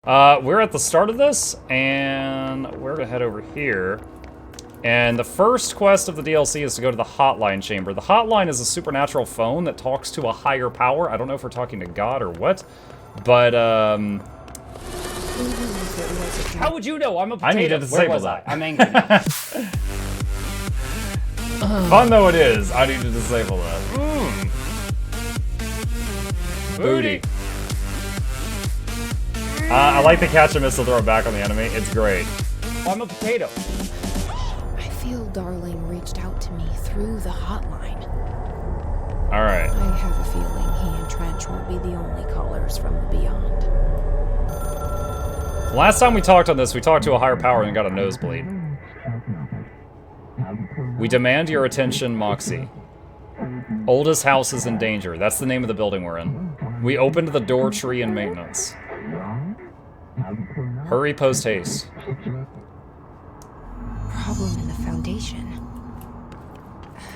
We're at the start of this, and we're gonna head over here. And the first quest of the DLC is to go to the Hotline Chamber. The Hotline is a supernatural phone that talks to a higher power. I don't know if we're talking to God or what, but, How would you know? I'm a potato. I need to disable that. I'm angry. Fun though it is, I need to disable that. Booty. I like to catch a missile, throw it back on the enemy. It's great. I'm a potato. I feel Darling reached out to me through the hotline. Alright. I have a feeling he and Trench won't be the only callers from the beyond. Last time we talked on this, we talked to a higher power and got a nosebleed. We demand your attention, Moxie. Oldest house is in danger. That's the name of the building we're in. We opened the door tree in maintenance. Hurry post haste. Problem in the foundation.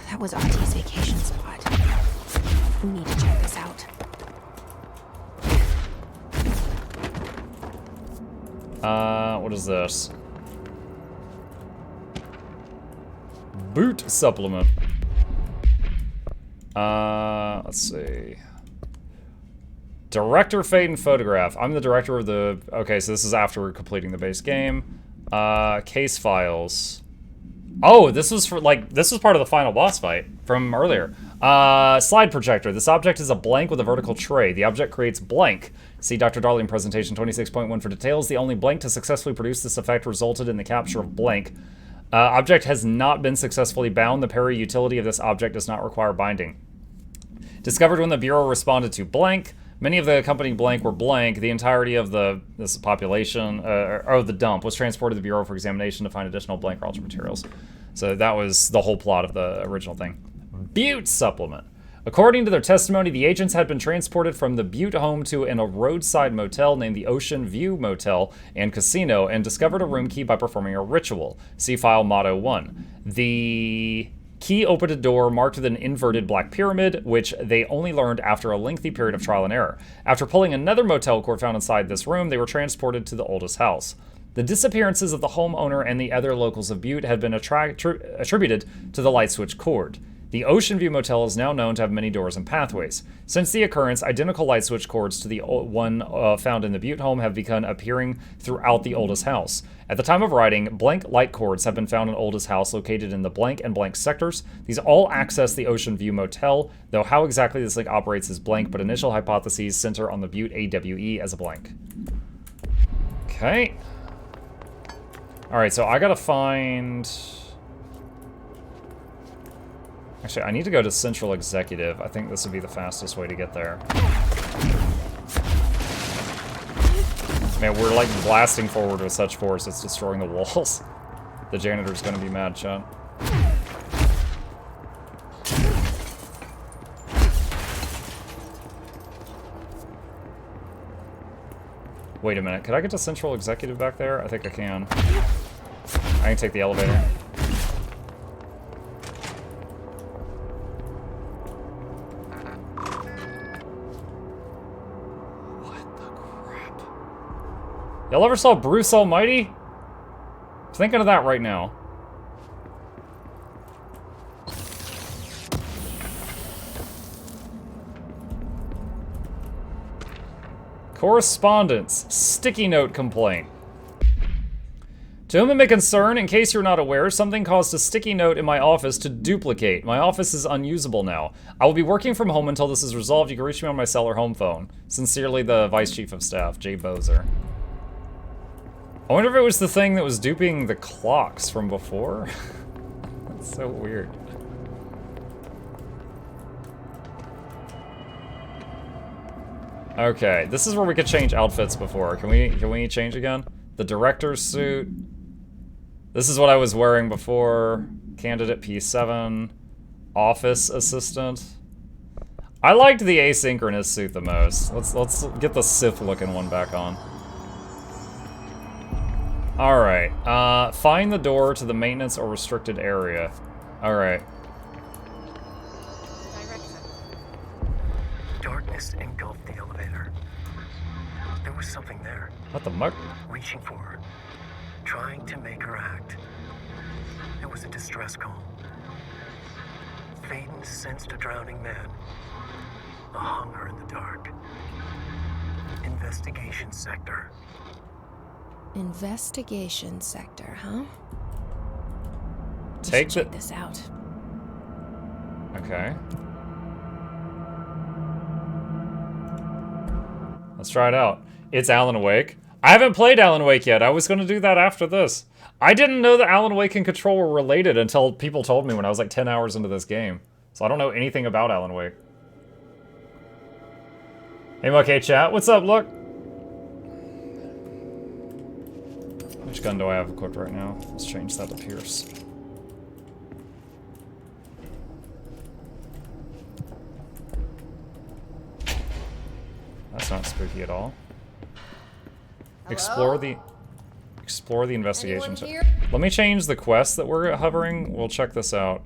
That was Auntie's vacation spot. We need to check this out. What is this? Boot supplement. Let's see. Director, fade, and photograph. I'm the director of the... Okay, so this is after completing the base game. Case files. Oh, this was for, like, this was part of the final boss fight from earlier. Slide projector. This object is a blank with a vertical tray. The object creates blank. See Dr. Darling presentation 26.1 for details. The only blank to successfully produce this effect resulted in the capture of blank. Object has not been successfully bound. The parry utility of this object does not require binding. Discovered when the Bureau responded to blank. Many of the accompanying blank were blank. The entirety of this population, or the dump, was transported to the Bureau for examination to find additional blank or altered materials. So that was the whole plot of the original thing. Butte supplement. According to their testimony, the agents had been transported from the Butte home to a roadside motel named the Ocean View Motel and Casino and discovered a room key by performing a ritual. See file Motto 1. The key opened a door marked with an inverted black pyramid, which they only learned after a lengthy period of trial and error. After pulling another motel cord found inside this room, they were transported to the oldest house. The disappearances of the homeowner and the other locals of Butte had been attributed to the light switch cord. The Ocean View Motel is now known to have many doors and pathways. Since the occurrence, identical light switch cords to the one found in the Butte home have begun appearing throughout the oldest house. At the time of writing, blank light cords have been found in oldest house located in the blank and blank sectors. These all access the Ocean View Motel, though how exactly this link operates is blank, but initial hypotheses center on the Butte AWE as a blank. Okay. Alright, so I gotta find... Actually, I need to go to Central Executive. I think this would be the fastest way to get there. Man, we're like blasting forward with such force, it's destroying the walls. The janitor's gonna be mad, Chad. Wait a minute, could I get to Central Executive back there? I think I can. I can take the elevator. Y'all ever saw Bruce Almighty? I'm thinking of that right now. Correspondence. Sticky note complaint. To whom it may concern, in case you're not aware, something caused a sticky note in my office to duplicate. My office is unusable now. I will be working from home until this is resolved. You can reach me on my cell or home phone. Sincerely, the Vice Chief of Staff, Jay Bozer. I wonder if it was the thing that was duping the clocks from before. That's so weird. Okay, this is where we could change outfits before. Can we change again? The director's suit. This is what I was wearing before. Candidate P7. Office assistant. I liked the asynchronous suit the most. Let's get the Sith looking one back on. Alright, find the door to the maintenance or restricted area. Alright. Darkness engulfed the elevator. There was something there, What the muck? reaching for her, trying to make her act. It was a distress call. Faden sensed a drowning man, a hunger in the dark. Investigation sector. Investigation sector, huh? Take Check this out. Okay. Let's try it out. It's Alan Wake. I haven't played Alan Wake yet. I was going to do that after this. I didn't know that Alan Wake and Control were related until people told me when I was like 10 hours into this game. So I don't know anything about Alan Wake. Hey, okay, chat. What's up, look? Which gun do I have equipped right now? Let's change that to Pierce. That's not spooky at all. Explore the investigation. Let me change the quest that we're hovering. We'll check this out.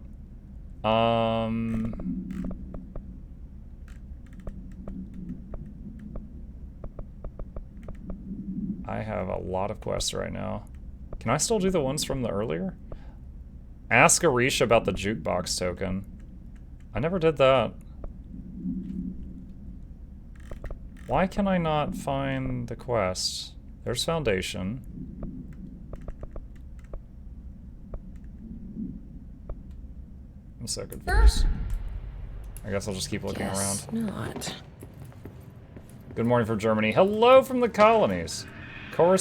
I have a lot of quests right now. Can I still do the ones from the earlier? Ask Arish about the jukebox token. I never did that. Why can I not find the quest? There's Foundation. I'm so confused. I guess I'll just keep looking around. Not. Good morning from Germany. Hello from the colonies. I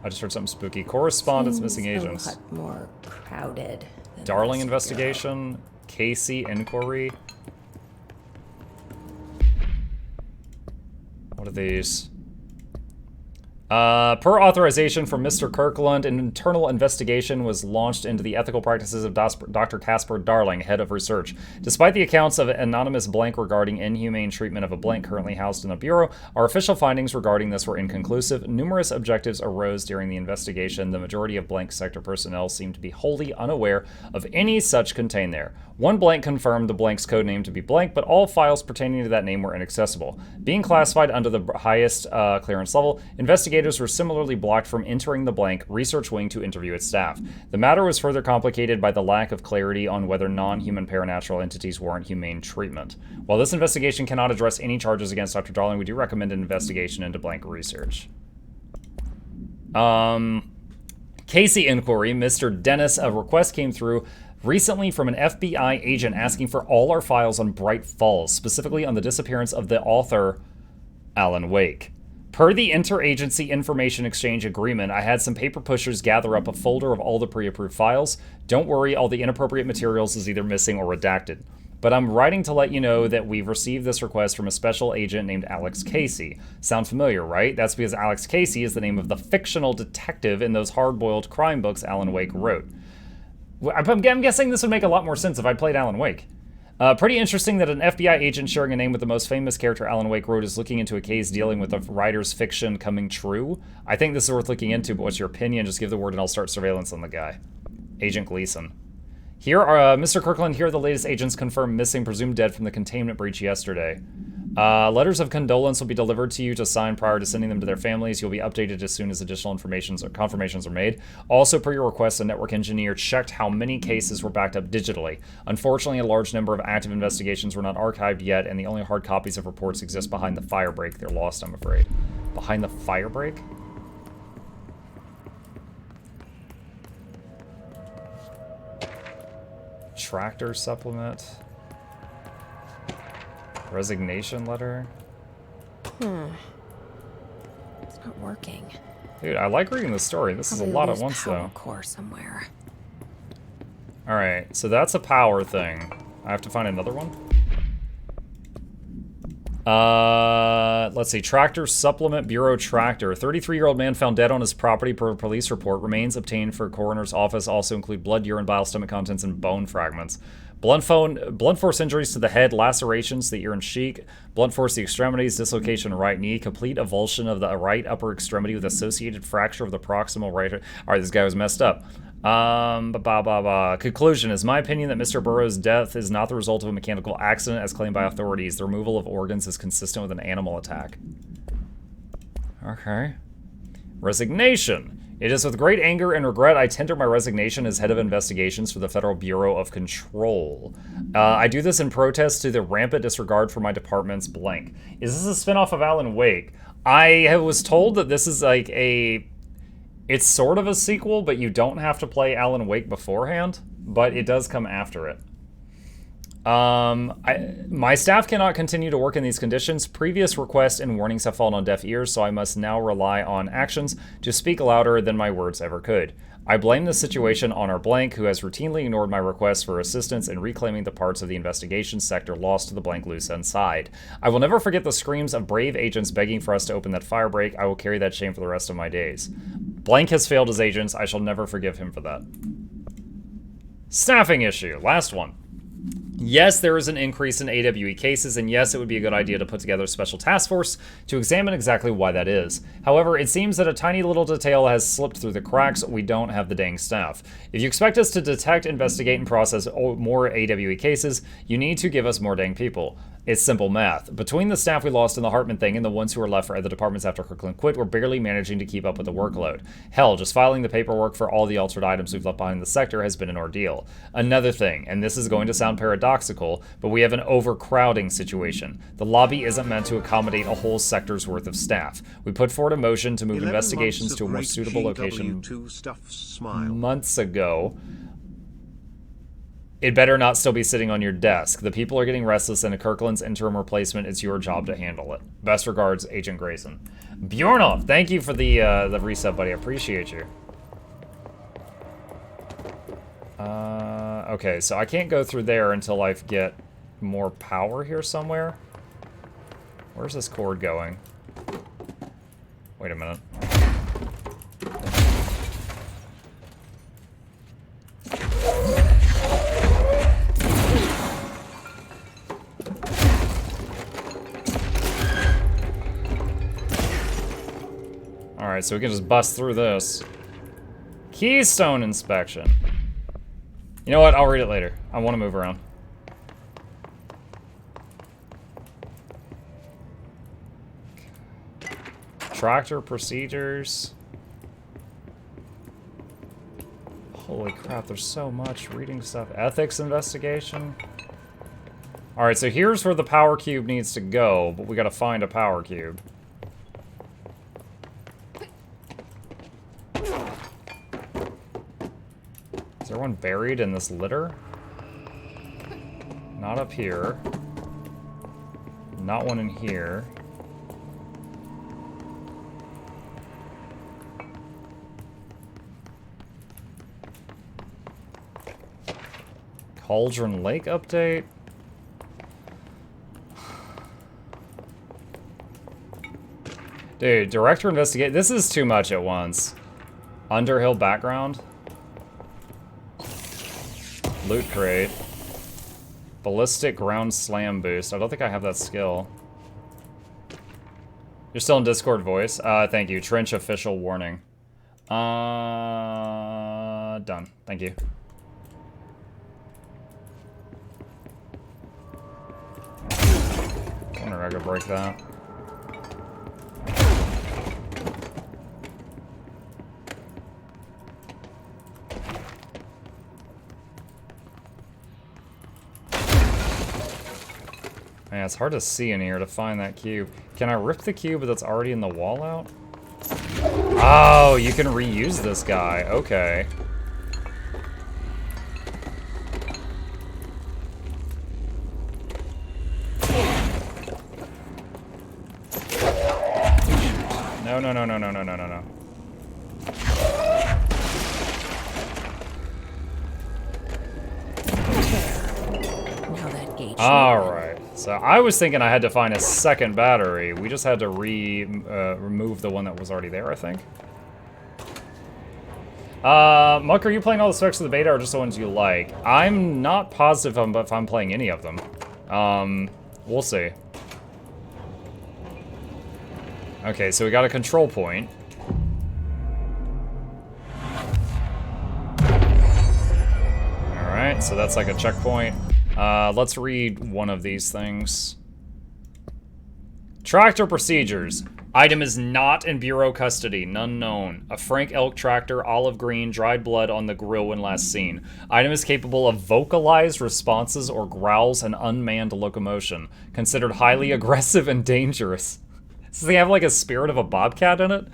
just heard something spooky. Correspondence missing agents. A lot more crowded. Darling investigation. Casey inquiry. What are these? Per authorization from Mr. Kirkland, an internal investigation was launched into the ethical practices of Dr. Casper Darling, head of research. Despite the accounts of an anonymous blank regarding inhumane treatment of a blank currently housed in the Bureau, our official findings regarding this were inconclusive. Numerous objectives arose during the investigation. The majority of blank sector personnel seemed to be wholly unaware of any such contained there. One blank confirmed the blank's code name to be blank, but all files pertaining to that name were inaccessible. Being classified under the highest clearance level, investigators were similarly blocked from entering the blank research wing to interview its staff. The matter was further complicated by the lack of clarity on whether non-human paranatural entities warrant humane treatment. While this investigation cannot address any charges against Dr. Darling, we do recommend an investigation into blank research. Casey inquiry, Mr. Dennis, a request came through recently from an FBI agent asking for all our files on Bright Falls, specifically on the disappearance of the author, Alan Wake. Per the Interagency Information Exchange Agreement, I had some paper pushers gather up a folder of all the pre-approved files. Don't worry, all the inappropriate materials is either missing or redacted. But I'm writing to let you know that we've received this request from a special agent named Alex Casey. Sound familiar, right? That's because Alex Casey is the name of the fictional detective in those hard-boiled crime books Alan Wake wrote. I'm guessing this would make a lot more sense if I'd played Alan Wake. Pretty interesting that an FBI agent sharing a name with the most famous character Alan Wake wrote is looking into a case dealing with a writer's fiction coming true. I think this is worth looking into, but what's your opinion? Just give the word and I'll start surveillance on the guy. Agent Gleason. Here are, Mr. Kirkland, here are the latest agents confirmed missing, presumed dead from the containment breach yesterday. Letters of condolence will be delivered to you to sign prior to sending them to their families. You'll be updated as soon as additional confirmations are made. Also, per your request, a network engineer checked how many cases were backed up digitally. Unfortunately, a large number of active investigations were not archived yet, and the only hard copies of reports exist behind the firebreak. They're lost, I'm afraid. Behind the firebreak? Tractor supplement. Resignation letter. It's not working. Dude, I like reading the story. This is a lot at once, though. Core somewhere. All right, so that's a power thing. I have to find another one. Let's see. Tractor supplement bureau tractor. 33-year-old man found dead on his property per police report. Remains obtained for coroner's office also include blood, urine, bile, stomach contents, and bone fragments. Blunt force injuries to the head, lacerations to the ear and cheek, blunt force to the extremities, dislocation of right knee, complete avulsion of the right upper extremity with associated fracture of the proximal right. All right, this guy was messed up. Conclusion is my opinion that Mr. Burroughs' death is not the result of a mechanical accident as claimed by authorities. The removal of organs is consistent with an animal attack. Okay. Resignation. It is with great anger and regret I tender my resignation as head of investigations for the Federal Bureau of Control. I do this in protest to the rampant disregard for my department's blank. Is this a spinoff of Alan Wake? I was told that this is like a... It's sort of a sequel, but you don't have to play Alan Wake beforehand, but it does come after it. My staff cannot continue to work in these conditions. Previous requests and warnings have fallen on deaf ears, so I must now rely on actions to speak louder than my words ever could. I blame this situation on our blank, who has routinely ignored my requests for assistance in reclaiming the parts of the investigation sector lost to the blank loose inside. I will never forget the screams of brave agents begging for us to open that firebreak. I will carry that shame for the rest of my days. Blank has failed his agents. I shall never forgive him for that. Staffing issue. Last one. Yes, there is an increase in AWE cases, and yes, it would be a good idea to put together a special task force to examine exactly why that is. However, it seems that a tiny little detail has slipped through the cracks. We don't have the dang staff. If you expect us to detect, investigate, and process more AWE cases, you need to give us more dang people. It's simple math. Between the staff we lost in the Hartman thing and the ones who were left for other departments after Kirkland quit, we're barely managing to keep up with the workload. Hell, just filing the paperwork for all the altered items we've left behind in the sector has been an ordeal. Another thing, and this is going to sound paradoxical, but we have an overcrowding situation. The lobby isn't meant to accommodate a whole sector's worth of staff. We put forward a motion to move investigations to a more suitable location months ago. It better not still be sitting on your desk. The people are getting restless, and a Kirkland's interim replacement is your job to handle it. Best regards, Agent Grayson. Bjornov, thank you for the reset, buddy. I appreciate you. Okay, so I can't go through there until I get more power here somewhere. Where's this cord going? Wait a minute. Alright, so we can just bust through this. Keystone Inspection. You know what? I'll read it later. I want to move around. Tractor procedures. Holy crap, there's so much reading stuff. Ethics investigation. Alright, so here's where the power cube needs to go, but we gotta find a power cube. Is there one buried in this litter? Not up here. Not one in here. Cauldron Lake update? Dude, director investigate. This is too much at once. Underhill background. Loot crate. Ballistic ground slam boost. I don't think I have that skill. You're still in Discord voice? Thank you. Trench official warning. Done. Thank you. I wonder if I could break that. Man, it's hard to see in here to find that cube. Can I rip the cube that's already in the wall out? Oh, you can reuse this guy. Okay. No, no, no, no, no, no, no, no, no. Alright, so I was thinking I had to find a second battery. We just had to remove the one that was already there, I think. Muck, are you playing all the specs of the beta or just the ones you like? I'm not positive if I'm playing any of them. We'll see. Okay, so we got a control point. Alright, so that's like a checkpoint. Let's read one of these things. Tractor procedures. Item is not in Bureau custody. None known. A Frank Elk tractor, olive green, dried blood on the grill when last seen. Item is capable of vocalized responses or growls and unmanned locomotion. Considered highly aggressive and dangerous. Does they have like a spirit of a bobcat in it?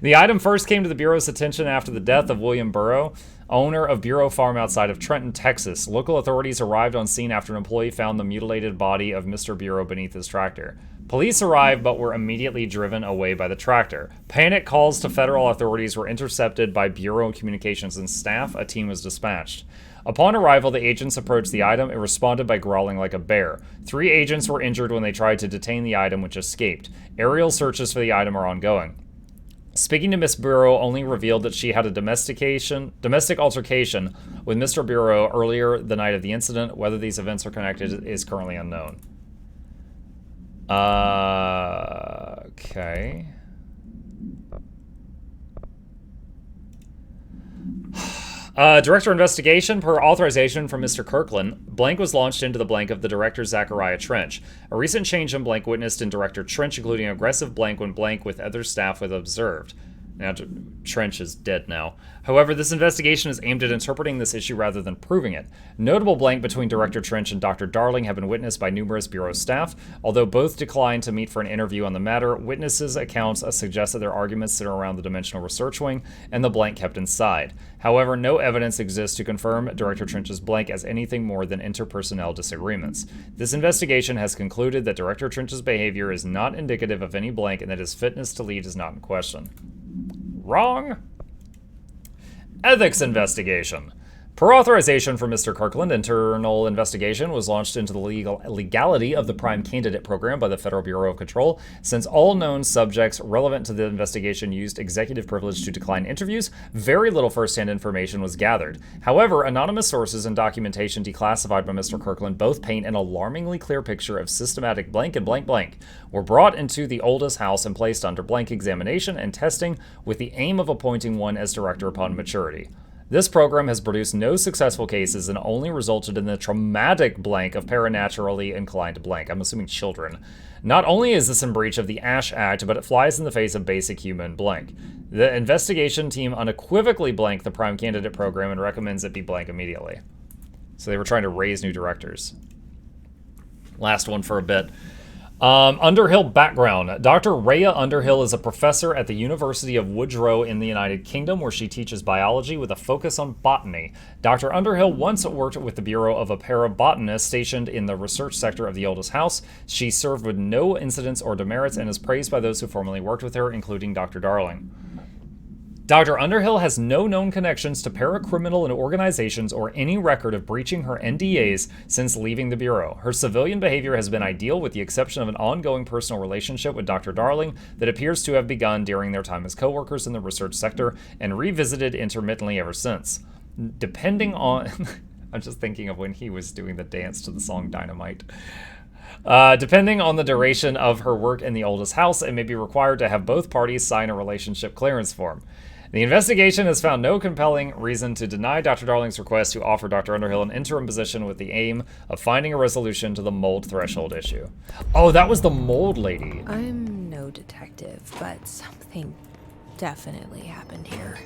The item first came to the Bureau's attention after the death of William Burrow, owner of Bureau Farm outside of Trenton, Texas. Local authorities arrived on scene after an employee found the mutilated body of Mr. Bureau beneath his tractor. Police arrived but were immediately driven away by the tractor. Panic calls to federal authorities were intercepted by Bureau communications and staff. A team was dispatched. Upon arrival, the agents approached the item. It responded by growling like a bear. 3 agents were injured when they tried to detain the item, which escaped. Aerial searches for the item are ongoing. Speaking to Miss Bureau only revealed that she had a domestic altercation with Mr. Bureau earlier the night of the incident. Whether these events are connected is currently unknown. Okay. Director investigation. Per authorization from Mr. Kirkland, blank was launched into the blank of the director Zachariah Trench. A recent change in blank witnessed in Director Trench, including aggressive blank when blank with other staff was observed. Now, Trench is dead now. However, this investigation is aimed at interpreting this issue rather than proving it. Notable blank between Director Trench and Dr. Darling have been witnessed by numerous Bureau staff. Although both declined to meet for an interview on the matter, witnesses' accounts suggest that their arguments center around the Dimensional Research Wing and the blank kept inside. However, no evidence exists to confirm Director Trench's blank as anything more than interpersonnel disagreements. This investigation has concluded that Director Trench's behavior is not indicative of any blank and that his fitness to lead is not in question. Wrong. Ethics investigation. Per authorization from Mr. Kirkland, internal investigation was launched into the legality of the Prime Candidate program by the Federal Bureau of Control. Since all known subjects relevant to the investigation used executive privilege to decline interviews, very little first-hand information was gathered. However, anonymous sources and documentation declassified by Mr. Kirkland both paint an alarmingly clear picture of systematic blank and blank blank were brought into the oldest house and placed under blank examination and testing with the aim of appointing one as director upon maturity. This program has produced no successful cases and only resulted in the traumatic blank of paranaturally inclined blank. I'm assuming children. Not only is this in breach of the Ash Act, but it flies in the face of basic human blank. The investigation team unequivocally blanked the Prime Candidate program and recommends it be blank immediately. So they were trying to raise new directors. Last one for a bit. Underhill background. Dr. Rhea Underhill is a professor at the University of Woodrow in the United Kingdom, where she teaches biology with a focus on botany. Dr. Underhill once worked with the bureau of a parabotanist stationed in the research sector of the oldest house. She served with no incidents or demerits and is praised by those who formerly worked with her, including Dr. Darling. Dr. Underhill has no known connections to paracriminal organizations or any record of breaching her NDAs since leaving the Bureau. Her civilian behavior has been ideal with the exception of an ongoing personal relationship with Dr. Darling that appears to have begun during their time as co-workers in the research sector and revisited intermittently ever since. Depending on... I'm just thinking of when he was doing the dance to the song Dynamite. Depending on the duration of her work in the oldest house, it may be required to have both parties sign a relationship clearance form. The investigation has found no compelling reason to deny Dr. Darling's request to offer Dr. Underhill an interim position with the aim of finding a resolution to the mold threshold issue. Oh, that was the mold lady. I'm no detective, but something definitely happened here.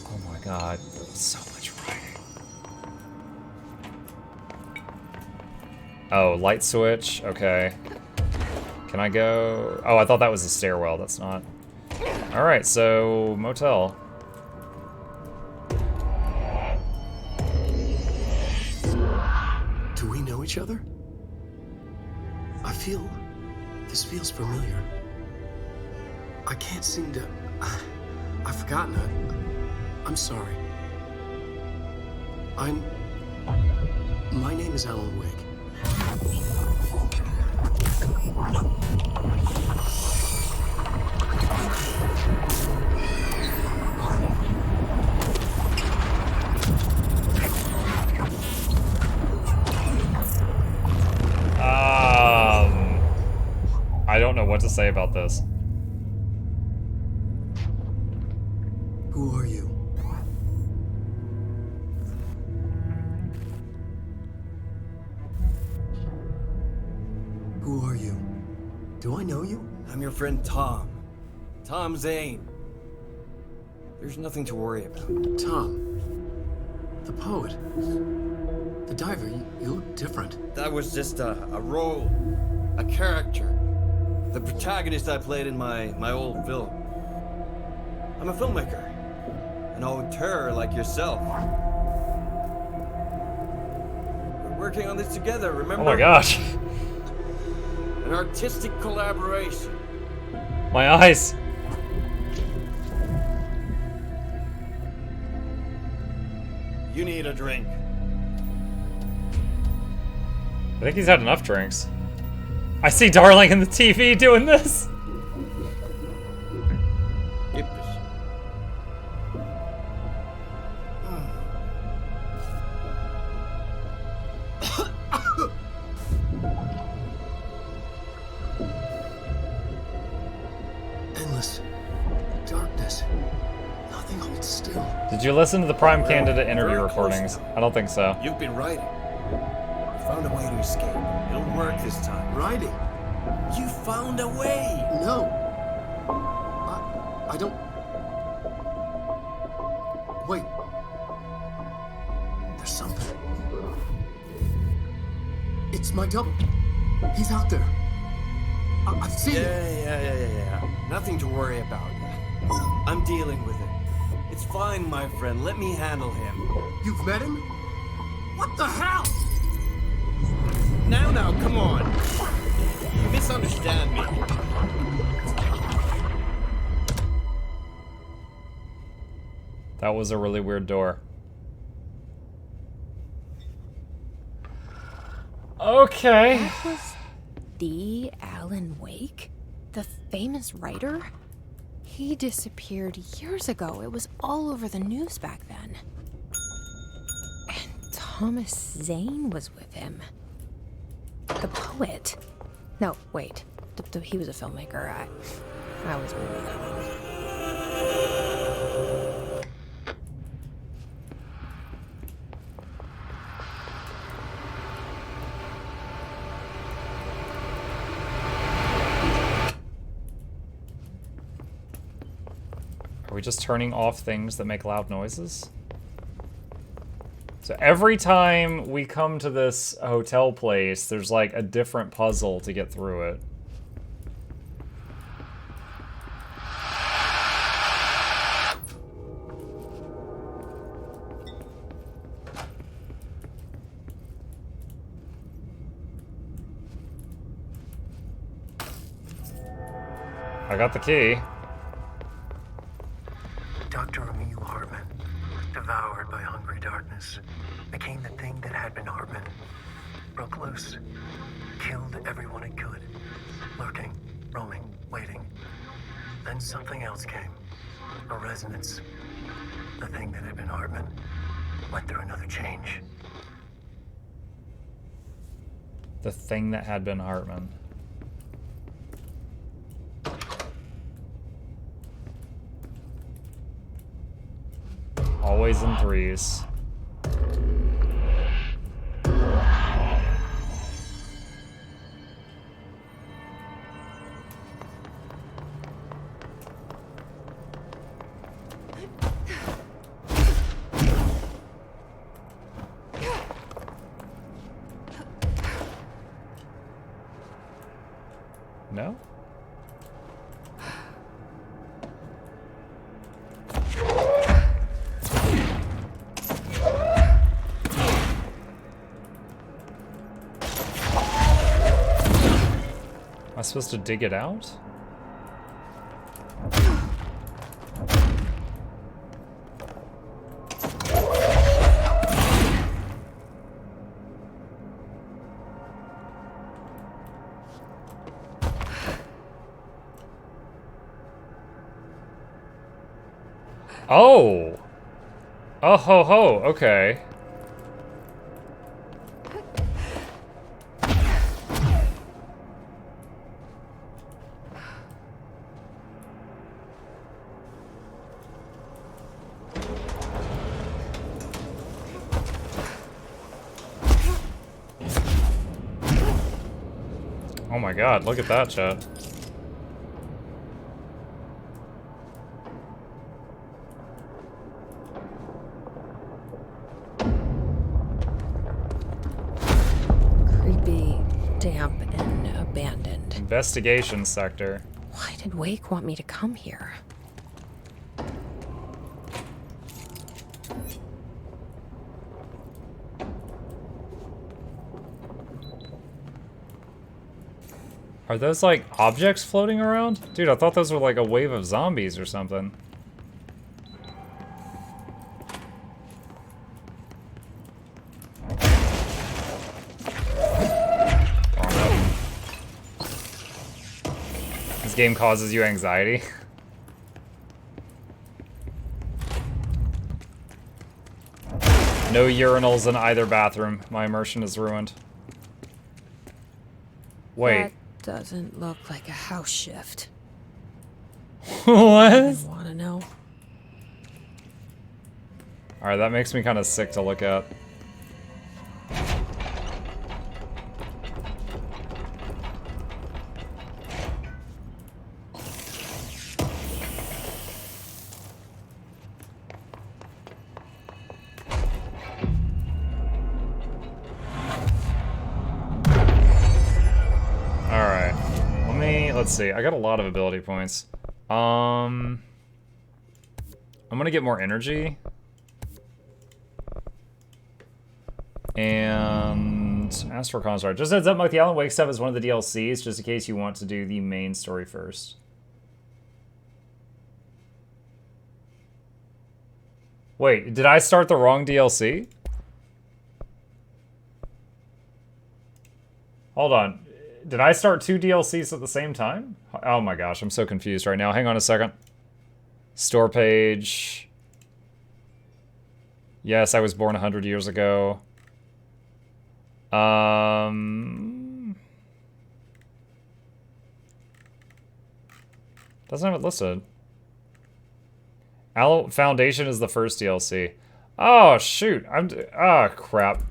Oh my god, so much writing. Oh, light switch, okay. Can I go? Oh, I thought that was a stairwell, that's not. Alright, so motel. Do we know each other? This feels familiar. I can't seem to... I've forgotten it. I'm sorry. My name is Alan Wake. I don't know what to say about this. Who are you? Do I know you? I'm your friend Tom. Tom Zane. There's nothing to worry about. Tom. The poet. The diver. You look different. That was just a role. A character. The protagonist I played in my old film. I'm a filmmaker. An auteur like yourself. We're working on this together, remember? Oh my gosh. An artistic collaboration. My eyes. You need a drink. I think he's had enough drinks. I see Darling in the TV doing this. Yippish. Endless darkness. Nothing holds still. Did you listen to the Prime Well, Candidate interview very close recordings? now. I don't think so. You've been writing. You found a way to escape. It'll work this time. Riding. You found a way. No. I don't. Wait. There's something. It's my double. He's out there. I've seen it. Yeah. Nothing to worry about. I'm dealing with it. It's fine, my friend. Let me handle him. You've met him? What the hell? Now, come on. You misunderstand me. That was a really weird door. Okay. That was the Alan Wake? The famous writer? He disappeared years ago. It was all over the news back then. And Thomas Zane was with him. The poet. No, wait. He was a filmmaker. I was moving that one. Are we just turning off things that make loud noises? So every time we come to this hotel place, there's like a different puzzle to get through it. I got the key. Dr. Emil Hartman, devoured by hungry darkness, became the thing that had been Hartman. Broke loose, killed everyone it could, lurking, roaming, waiting. Then something else came, a resonance. The thing that had been Hartman went through another change. The thing that had been Hartman. Always in threes. No? Am I supposed to dig it out? Oh! Oh ho ho, okay. Oh my god, look at that, chat. Creepy, damp, and abandoned. Investigation sector. Why did Wake want me to come here? Are those like objects floating around? Dude, I thought those were like a wave of zombies or something. This game causes you anxiety. No urinals in either bathroom. My immersion is ruined. Wait. That doesn't look like a house shift. What? I want to know. Alright, that makes me kind of sick to look at. Let's see. I got a lot of ability points. I'm gonna get more energy. And ask for construct. Just heads up, Mike, the Alan Wake stuff is one of the DLCs, just in case you want to do the main story first. Wait, did I start the wrong DLC? Hold on. Did I start 2 DLCs at the same time? Oh my gosh, I'm so confused right now. Hang on a second. Store page. Yes, I was born 100 years ago. Doesn't have it listed. Owl Foundation is the first DLC. Oh shoot! Crap.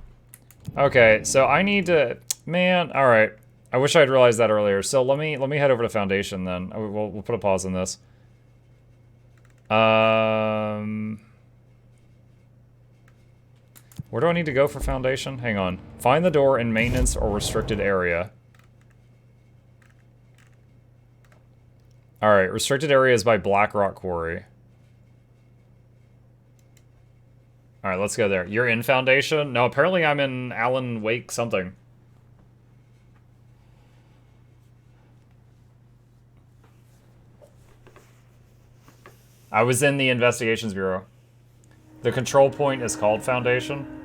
Okay, so I need to. Man, all right. I wish I'd realized that earlier. So let me head over to Foundation then. We'll put a pause on this. Where do I need to go for Foundation? Hang on. Find the door in maintenance or restricted area. Alright, restricted area is by Black Rock Quarry. Alright, let's go there. You're in Foundation? No, apparently I'm in Alan Wake something. I was in the Investigations Bureau. The control point is called Foundation.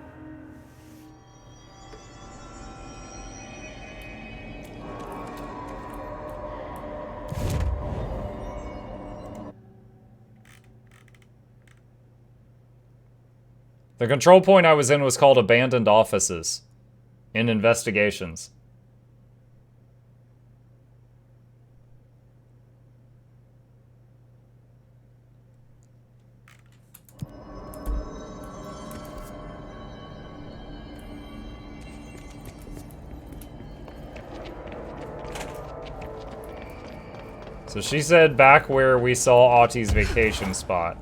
The control point I was in was called Abandoned Offices in Investigations. So she said back where we saw Autie's vacation spot.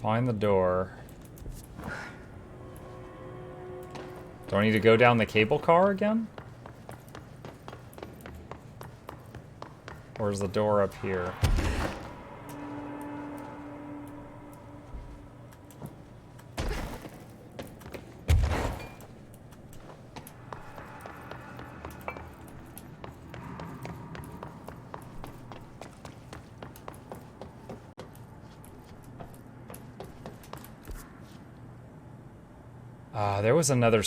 Find the door. Do I need to go down the cable car again? Or is the door up here? There was another